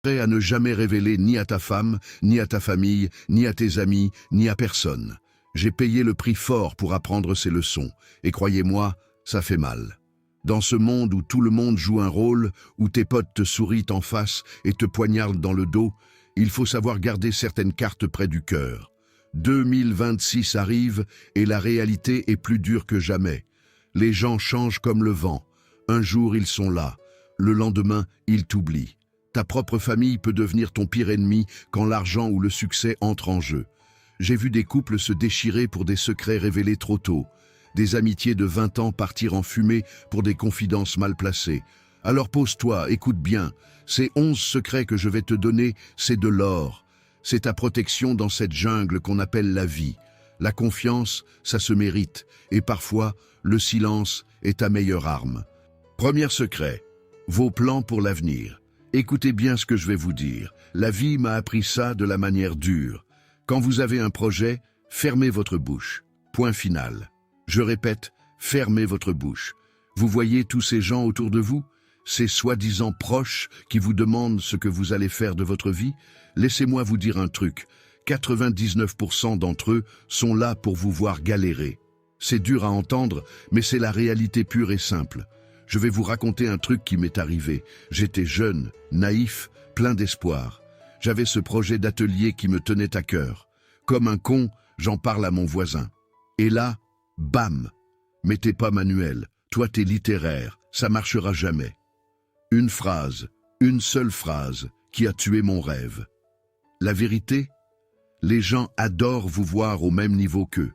Prêt à ne jamais révéler ni à ta femme, ni à ta famille, ni à tes amis, ni à personne. J'ai payé le prix fort pour apprendre ces leçons, et croyez-moi, ça fait mal. Dans ce monde où tout le monde joue un rôle, où tes potes te sourient en face et te poignardent dans le dos, il faut savoir garder certaines cartes près du cœur. 2026 arrive et la réalité est plus dure que jamais. Les gens changent comme le vent. Un jour ils sont là, le lendemain ils t'oublient. Ta propre famille peut devenir ton pire ennemi quand l'argent ou le succès entrent en jeu. J'ai vu des couples se déchirer pour des secrets révélés trop tôt, des amitiés de 20 ans partir en fumée pour des confidences mal placées. Alors pose-toi, écoute bien, ces 11 secrets que je vais te donner, c'est de l'or. C'est ta protection dans cette jungle qu'on appelle la vie. La confiance, ça se mérite, et parfois, le silence est ta meilleure arme. Premier secret, vos plans pour l'avenir. Écoutez bien ce que je vais vous dire. La vie m'a appris ça de la manière dure. Quand vous avez un projet, fermez votre bouche. Point final. Je répète, fermez votre bouche. Vous voyez tous ces gens autour de vous? Ces soi-disant proches qui vous demandent ce que vous allez faire de votre vie? Laissez-moi vous dire un truc. 99% d'entre eux sont là pour vous voir galérer. C'est dur à entendre, mais c'est la réalité pure et simple. Je vais vous raconter un truc qui m'est arrivé. J'étais jeune, naïf, plein d'espoir. J'avais ce projet d'atelier qui me tenait à cœur. Comme un con, j'en parle à mon voisin. Et là, bam! Mais t'es pas manuel, toi t'es littéraire, ça marchera jamais. Une phrase, une seule phrase, qui a tué mon rêve. La vérité? Les gens adorent vous voir au même niveau qu'eux.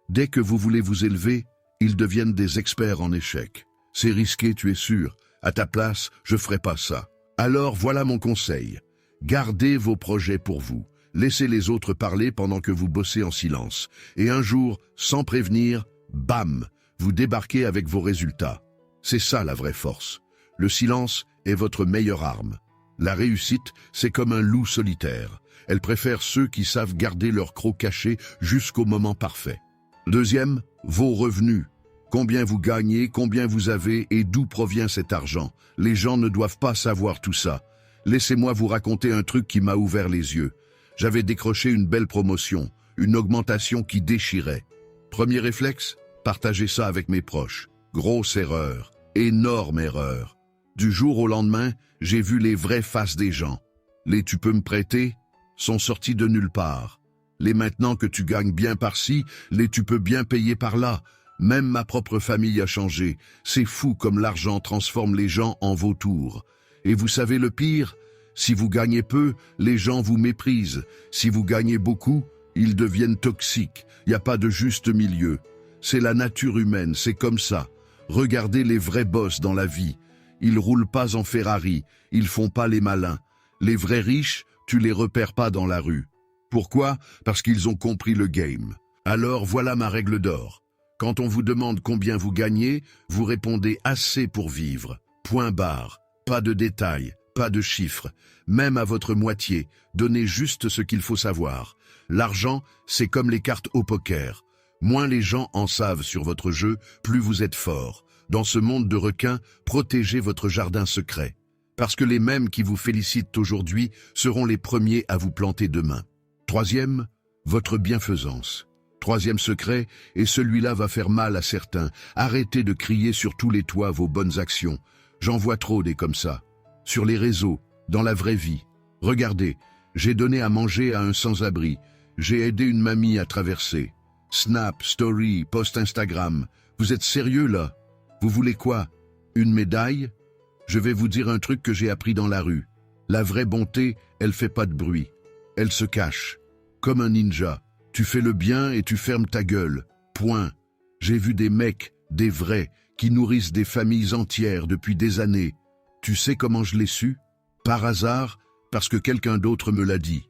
Dès que vous voulez vous élever, ils deviennent des experts en échecs. C'est risqué, tu es sûr. À ta place, je ferai pas ça. Alors voilà mon conseil. Gardez vos projets pour vous. Laissez les autres parler pendant que vous bossez en silence. Et un jour, sans prévenir, bam, vous débarquez avec vos résultats. C'est ça la vraie force. Le silence est votre meilleure arme. La réussite, c'est comme un loup solitaire. Elle préfère ceux qui savent garder leur croc caché jusqu'au moment parfait. Deuxième, vos revenus. Combien vous gagnez, combien vous avez et d'où provient cet argent. Les gens ne doivent pas savoir tout ça. Laissez-moi vous raconter un truc qui m'a ouvert les yeux. J'avais décroché une belle promotion, une augmentation qui déchirait. Premier réflexe, partager ça avec mes proches. Grosse erreur, énorme erreur. Du jour au lendemain, j'ai vu les vraies faces des gens. Les « tu peux me prêter » sont sortis de nulle part. Les « maintenant que tu gagnes bien par-ci », les « tu peux bien payer par-là ». Même ma propre famille a changé. C'est fou comme l'argent transforme les gens en vautours. Et vous savez le pire? Si vous gagnez peu, les gens vous méprisent. Si vous gagnez beaucoup, ils deviennent toxiques. Il n'y a pas de juste milieu. C'est la nature humaine, c'est comme ça. Regardez les vrais boss dans la vie. Ils roulent pas en Ferrari, ils font pas les malins. Les vrais riches, tu les repères pas dans la rue. Pourquoi? Parce qu'ils ont compris le game. Alors voilà ma règle d'or. Quand on vous demande combien vous gagnez, vous répondez assez pour vivre. Point barre. Pas de détails, pas de chiffres. Même à votre moitié, donnez juste ce qu'il faut savoir. L'argent, c'est comme les cartes au poker. Moins les gens en savent sur votre jeu, plus vous êtes fort. Dans ce monde de requins, protégez votre jardin secret. Parce que les mêmes qui vous félicitent aujourd'hui seront les premiers à vous planter demain. Troisième, votre bienfaisance. Troisième secret, et celui-là va faire mal à certains. Arrêtez de crier sur tous les toits vos bonnes actions. J'en vois trop des comme ça. Sur les réseaux, dans la vraie vie. Regardez, j'ai donné à manger à un sans-abri. J'ai aidé une mamie à traverser. Snap, story, post Instagram. Vous êtes sérieux là? Vous voulez quoi? Une médaille? Je vais vous dire un truc que j'ai appris dans la rue. La vraie bonté, elle fait pas de bruit. Elle se cache. Comme un ninja. Tu fais le bien et tu fermes ta gueule. Point. J'ai vu des mecs, des vrais, qui nourrissent des familles entières depuis des années. Tu sais comment je l'ai su? Par hasard, parce que quelqu'un d'autre me l'a dit.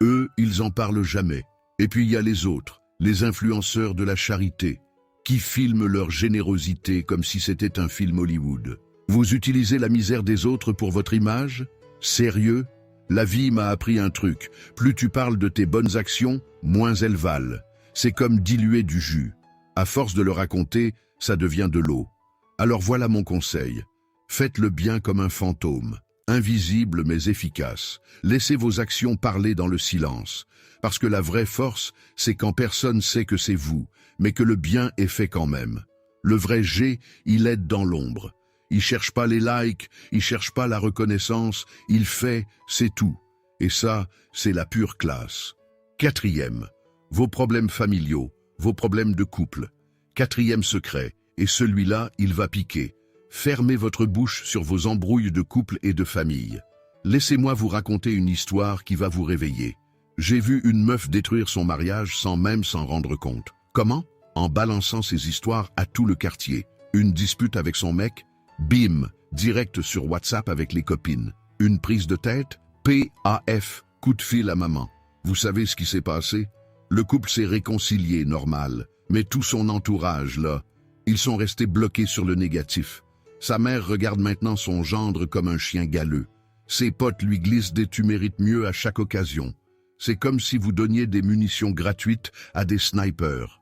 Eux, ils en parlent jamais. Et puis il y a les autres, les influenceurs de la charité, qui filment leur générosité comme si c'était un film Hollywood. Vous utilisez la misère des autres pour votre image? Sérieux? La vie m'a appris un truc. Plus tu parles de tes bonnes actions, moins elles valent. C'est comme diluer du jus. À force de le raconter, ça devient de l'eau. Alors voilà mon conseil. Faites le bien comme un fantôme. invisible mais efficace. Laissez vos actions parler dans le silence. Parce que la vraie force, c'est quand personne sait que c'est vous, mais que le bien est fait quand même. Le vrai G, il aide dans l'ombre. Il cherche pas les likes, il cherche pas la reconnaissance, il fait, c'est tout. Et ça, c'est la pure classe. Quatrième, vos problèmes familiaux, vos problèmes de couple. Quatrième secret, et celui-là, il va piquer. Fermez votre bouche sur vos embrouilles de couple et de famille. Laissez-moi vous raconter une histoire qui va vous réveiller. J'ai vu une meuf détruire son mariage sans même s'en rendre compte. Comment? En balançant ses histoires à tout le quartier. Une dispute avec son mec, bim, direct sur WhatsApp avec les copines. Une prise de tête, PAF, coup de fil à maman. Vous savez ce qui s'est passé? Le couple s'est réconcilié, normal. Mais tout son entourage, là, ils sont restés bloqués sur le négatif. Sa mère regarde maintenant son gendre comme un chien galeux. Ses potes lui glissent des « tu mérites mieux » à chaque occasion. C'est comme si vous donniez des munitions gratuites à des snipers.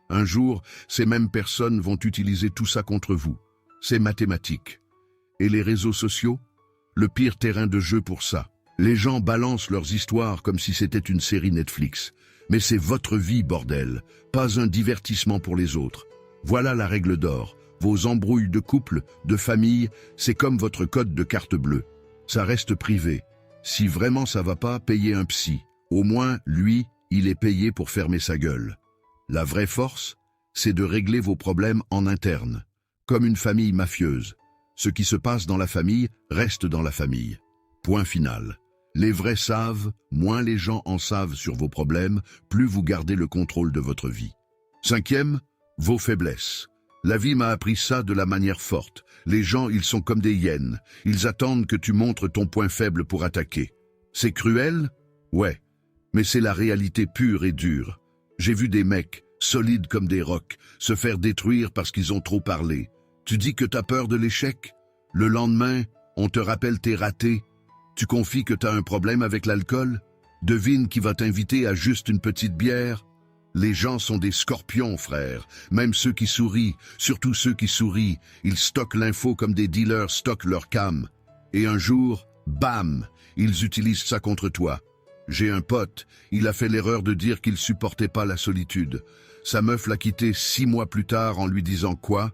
Un jour, ces mêmes personnes vont utiliser tout ça contre vous. C'est mathématique. Et les réseaux sociaux? Le pire terrain de jeu pour ça. Les gens balancent leurs histoires comme si c'était une série Netflix. Mais c'est votre vie, bordel, pas un divertissement pour les autres. Voilà la règle d'or. Vos embrouilles de couple, de famille, c'est comme votre code de carte bleue. Ça reste privé. Si vraiment ça va pas, payez un psy. Au moins, lui, il est payé pour fermer sa gueule. La vraie force, c'est de régler vos problèmes en interne, comme une famille mafieuse. Ce qui se passe dans la famille reste dans la famille. Point final. Les vrais savent, moins les gens en savent sur vos problèmes, plus vous gardez le contrôle de votre vie. Cinquième, vos faiblesses. La vie m'a appris ça de la manière forte. Les gens, ils sont comme des hyènes. Ils attendent que tu montres ton point faible pour attaquer. C'est cruel? Ouais. Mais c'est la réalité pure et dure. J'ai vu des mecs, solides comme des rocs, se faire détruire parce qu'ils ont trop parlé. Tu dis que t'as peur de l'échec? Le lendemain, on te rappelle tes ratés. Tu confies que t'as un problème avec l'alcool? Devine qui va t'inviter à juste une petite bière? Les gens sont des scorpions, frère. Même ceux qui sourient, surtout ceux qui sourient, ils stockent l'info comme des dealers stockent leur cam. Et un jour, bam, ils utilisent ça contre toi. J'ai un pote, il a fait l'erreur de dire qu'il supportait pas la solitude. Sa meuf l'a quitté 6 mois plus tard en lui disant quoi?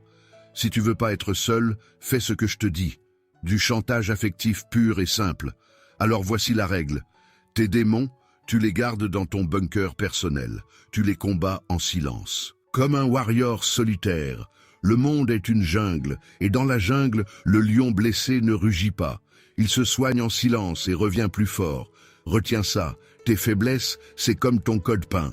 Si tu veux pas être seul, fais ce que je te dis. Du chantage affectif pur et simple. Alors voici la règle. Tes démons, tu les gardes dans ton bunker personnel. Tu les combats en silence. Comme un warrior solitaire. Le monde est une jungle, et dans la jungle, le lion blessé ne rugit pas. Il se soigne en silence et revient plus fort. Retiens ça, tes faiblesses, c'est comme ton code PIN.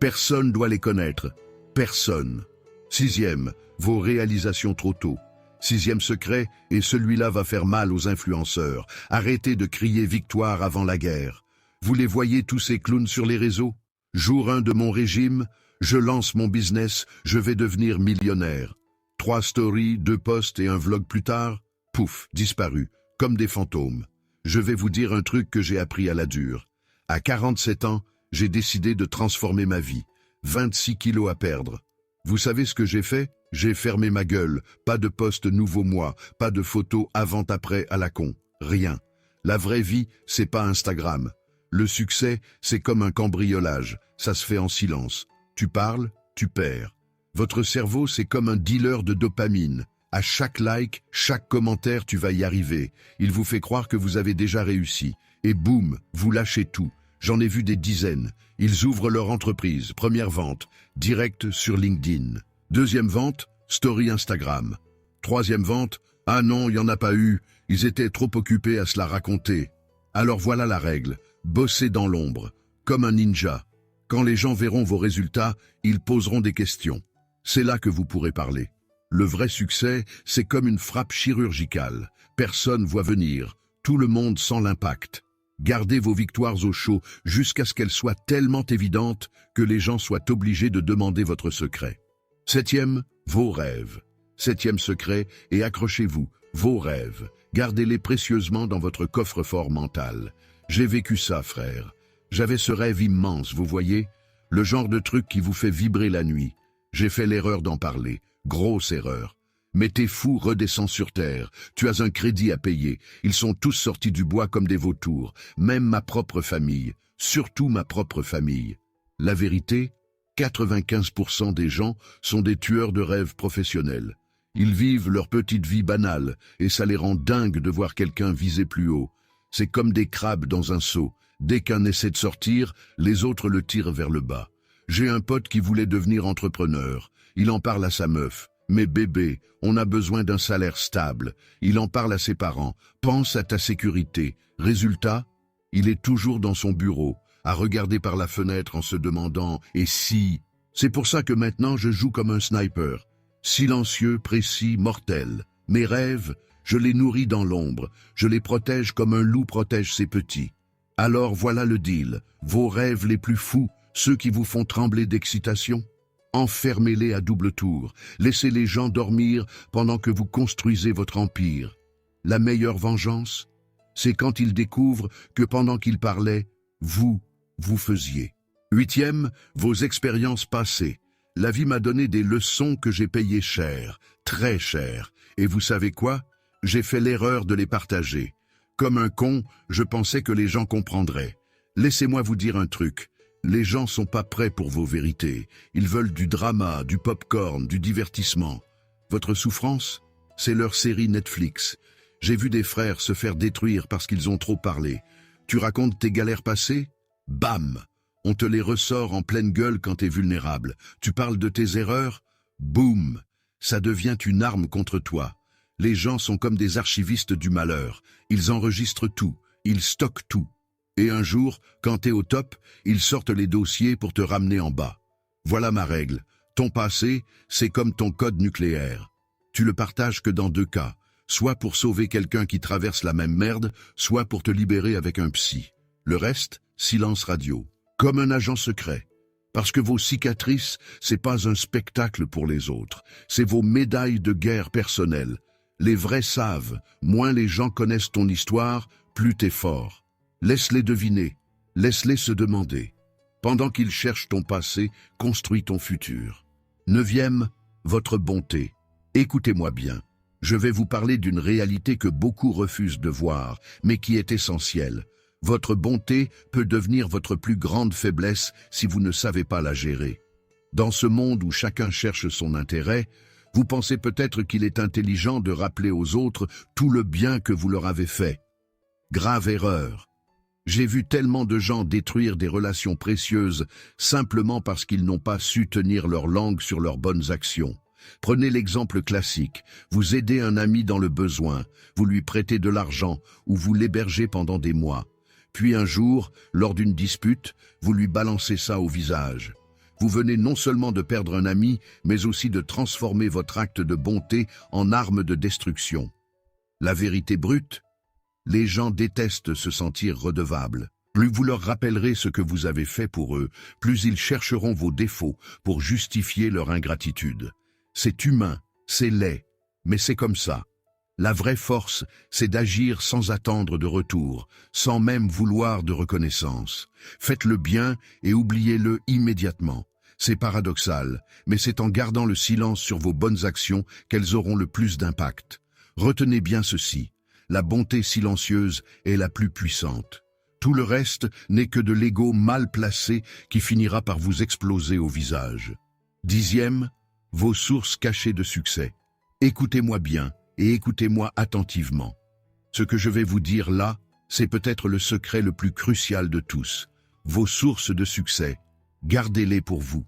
Personne doit les connaître. Personne. Sixième, vos réalisations trop tôt. Sixième secret, et celui-là va faire mal aux influenceurs. Arrêtez de crier victoire avant la guerre. Vous les voyez tous ces clowns sur les réseaux? Jour 1 de mon régime, je lance mon business, je vais devenir millionnaire. 3 stories, 2 posts et un vlog plus tard, pouf, disparu, comme des fantômes. Je vais vous dire un truc que j'ai appris à la dure. À 47 ans, j'ai décidé de transformer ma vie. 26 kilos à perdre. Vous savez ce que j'ai fait? J'ai fermé ma gueule. Pas de post nouveau moi, pas de photos avant-après à la con. Rien. La vraie vie, c'est pas Instagram. Le succès, c'est comme un cambriolage. Ça se fait en silence. Tu parles, tu perds. Votre cerveau, c'est comme un dealer de dopamine. À chaque like, chaque commentaire, tu vas y arriver. Il vous fait croire que vous avez déjà réussi. Et boum, vous lâchez tout. J'en ai vu des dizaines. Ils ouvrent leur entreprise. Première vente, direct sur LinkedIn. Deuxième vente, story Instagram. Troisième vente, ah non, il n'y en a pas eu. Ils étaient trop occupés à se la raconter. Alors voilà la règle. Bossez dans l'ombre, comme un ninja. Quand les gens verront vos résultats, ils poseront des questions. C'est là que vous pourrez parler. Le vrai succès, c'est comme une frappe chirurgicale. Personne voit venir. Tout le monde sent l'impact. Gardez vos victoires au chaud jusqu'à ce qu'elles soient tellement évidentes que les gens soient obligés de demander votre secret. Septième, vos rêves. Septième secret, et accrochez-vous, vos rêves. Gardez-les précieusement dans votre coffre-fort mental. J'ai vécu ça, frère. J'avais ce rêve immense, vous voyez? Le genre de truc qui vous fait vibrer la nuit. J'ai fait l'erreur d'en parler. Grosse erreur. Mais t'es fou, redescends sur terre. Tu as un crédit à payer. Ils sont tous sortis du bois comme des vautours. Même ma propre famille. Surtout ma propre famille. La vérité, 95% des gens sont des tueurs de rêves professionnels. Ils vivent leur petite vie banale et ça les rend dingues de voir quelqu'un viser plus haut. C'est comme des crabes dans un seau. Dès qu'un essaie de sortir, les autres le tirent vers le bas. J'ai un pote qui voulait devenir entrepreneur. Il en parle à sa meuf. Mais bébé, on a besoin d'un salaire stable. Il en parle à ses parents. Pense à ta sécurité. Résultat, il est toujours dans son bureau, à regarder par la fenêtre en se demandant « et si ?» C'est pour ça que maintenant je joue comme un sniper. Silencieux, précis, mortel. Mes rêves, je les nourris dans l'ombre. Je les protège comme un loup protège ses petits. Alors voilà le deal. Vos rêves les plus fous, ceux qui vous font trembler d'excitation. Enfermez-les à double tour. Laissez les gens dormir pendant que vous construisez votre empire. La meilleure vengeance, c'est quand ils découvrent que pendant qu'ils parlaient, vous faisiez. 8e, vos expériences passées. La vie m'a donné des leçons que j'ai payées cher, très cher. Et vous savez quoi? J'ai fait l'erreur de les partager. Comme un con, je pensais que les gens comprendraient. Laissez-moi vous dire un truc. Les gens sont pas prêts pour vos vérités. Ils veulent du drama, du pop-corn, du divertissement. Votre souffrance, c'est leur série Netflix. J'ai vu des frères se faire détruire parce qu'ils ont trop parlé. Tu racontes tes galères passées? Bam! On te les ressort en pleine gueule quand t'es vulnérable. Tu parles de tes erreurs? Boum! Ça devient une arme contre toi. Les gens sont comme des archivistes du malheur. Ils enregistrent tout. Ils stockent tout. Et un jour, quand t'es au top, ils sortent les dossiers pour te ramener en bas. Voilà ma règle. Ton passé, c'est comme ton code nucléaire. Tu le partages que dans 2 cas. Soit pour sauver quelqu'un qui traverse la même merde, soit pour te libérer avec un psy. Le reste, silence radio. Comme un agent secret. Parce que vos cicatrices, c'est pas un spectacle pour les autres. C'est vos médailles de guerre personnelles. Les vrais savent, moins les gens connaissent ton histoire, plus t'es fort. Laisse-les deviner, laisse-les se demander. Pendant qu'ils cherchent ton passé, construis ton futur. 9e, votre bonté. Écoutez-moi bien. Je vais vous parler d'une réalité que beaucoup refusent de voir, mais qui est essentielle. Votre bonté peut devenir votre plus grande faiblesse si vous ne savez pas la gérer. Dans ce monde où chacun cherche son intérêt, vous pensez peut-être qu'il est intelligent de rappeler aux autres tout le bien que vous leur avez fait. Grave erreur. J'ai vu tellement de gens détruire des relations précieuses simplement parce qu'ils n'ont pas su tenir leur langue sur leurs bonnes actions. Prenez l'exemple classique, vous aidez un ami dans le besoin, vous lui prêtez de l'argent ou vous l'hébergez pendant des mois. Puis un jour, lors d'une dispute, vous lui balancez ça au visage. Vous venez non seulement de perdre un ami, mais aussi de transformer votre acte de bonté en arme de destruction. La vérité brute? Les gens détestent se sentir redevables. Plus vous leur rappellerez ce que vous avez fait pour eux, plus ils chercheront vos défauts pour justifier leur ingratitude. C'est humain, c'est laid, mais c'est comme ça. La vraie force, c'est d'agir sans attendre de retour, sans même vouloir de reconnaissance. Faites le bien et oubliez-le immédiatement. C'est paradoxal, mais c'est en gardant le silence sur vos bonnes actions qu'elles auront le plus d'impact. Retenez bien ceci. La bonté silencieuse est la plus puissante. Tout le reste n'est que de l'ego mal placé qui finira par vous exploser au visage. 10e, vos sources cachées de succès. Écoutez-moi bien et écoutez-moi attentivement. Ce que je vais vous dire là, c'est peut-être le secret le plus crucial de tous. Vos sources de succès, gardez-les pour vous.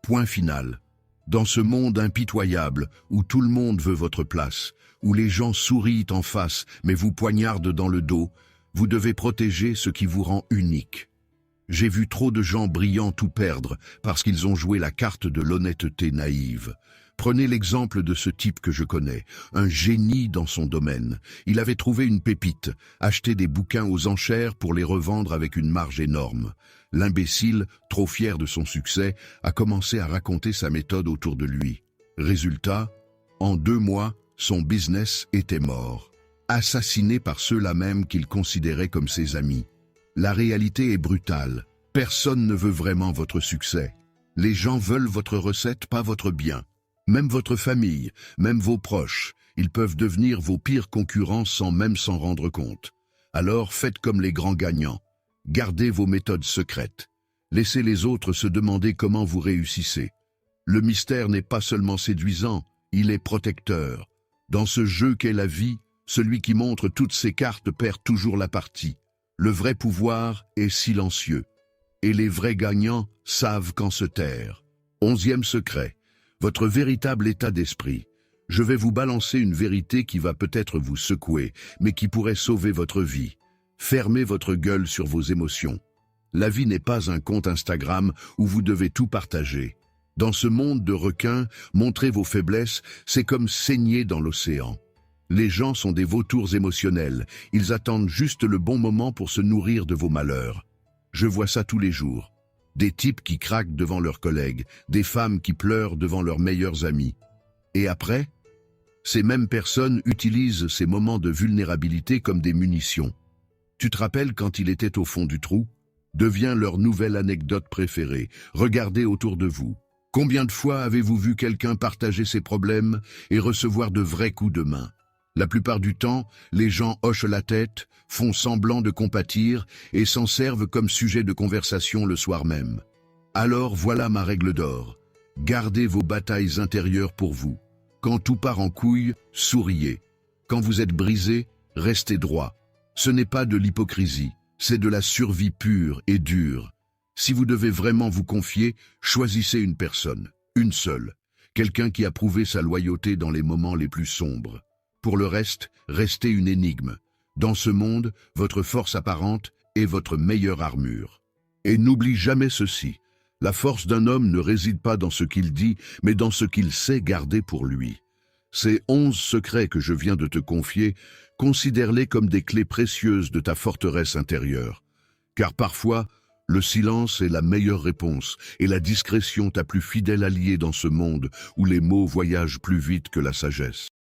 Point final. Dans ce monde impitoyable où tout le monde veut votre place, où les gens sourient en face mais vous poignardent dans le dos, vous devez protéger ce qui vous rend unique. J'ai vu trop de gens brillants tout perdre parce qu'ils ont joué la carte de l'honnêteté naïve. Prenez l'exemple de ce type que je connais, un génie dans son domaine. Il avait trouvé une pépite, acheté des bouquins aux enchères pour les revendre avec une marge énorme. L'imbécile, trop fier de son succès, a commencé à raconter sa méthode autour de lui. Résultat, en 2 mois, son business était mort, assassiné par ceux-là même qu'il considérait comme ses amis. La réalité est brutale. Personne ne veut vraiment votre succès. Les gens veulent votre recette, pas votre bien. Même votre famille, même vos proches, ils peuvent devenir vos pires concurrents sans même s'en rendre compte. Alors faites comme les grands gagnants. Gardez vos méthodes secrètes. Laissez les autres se demander comment vous réussissez. Le mystère n'est pas seulement séduisant, il est protecteur. Dans ce jeu qu'est la vie, celui qui montre toutes ses cartes perd toujours la partie. Le vrai pouvoir est silencieux. Et les vrais gagnants savent quand se taire. 11e secret. Votre véritable état d'esprit. Je vais vous balancer une vérité qui va peut-être vous secouer, mais qui pourrait sauver votre vie. Fermez votre gueule sur vos émotions. La vie n'est pas un compte Instagram où vous devez tout partager. Dans ce monde de requins, montrer vos faiblesses, c'est comme saigner dans l'océan. Les gens sont des vautours émotionnels, ils attendent juste le bon moment pour se nourrir de vos malheurs. Je vois ça tous les jours. Des types qui craquent devant leurs collègues, des femmes qui pleurent devant leurs meilleurs amis. Et après, ces mêmes personnes utilisent ces moments de vulnérabilité comme des munitions. Tu te rappelles quand il était au fond du trou? Devient leur nouvelle anecdote préférée. Regardez autour de vous. Combien de fois avez-vous vu quelqu'un partager ses problèmes et recevoir de vrais coups de main? La plupart du temps, les gens hochent la tête, font semblant de compatir et s'en servent comme sujet de conversation le soir même. Alors voilà ma règle d'or. Gardez vos batailles intérieures pour vous. Quand tout part en couille, souriez. Quand vous êtes brisé, restez droit. Ce n'est pas de l'hypocrisie, c'est de la survie pure et dure. Si vous devez vraiment vous confier, choisissez une personne, une seule. Quelqu'un qui a prouvé sa loyauté dans les moments les plus sombres. Pour le reste, restez une énigme. Dans ce monde, votre force apparente est votre meilleure armure. Et n'oublie jamais ceci. La force d'un homme ne réside pas dans ce qu'il dit, mais dans ce qu'il sait garder pour lui. Ces 11 secrets que je viens de te confier, considère-les comme des clés précieuses de ta forteresse intérieure. Car parfois, le silence est la meilleure réponse et la discrétion ta plus fidèle alliée dans ce monde où les mots voyagent plus vite que la sagesse.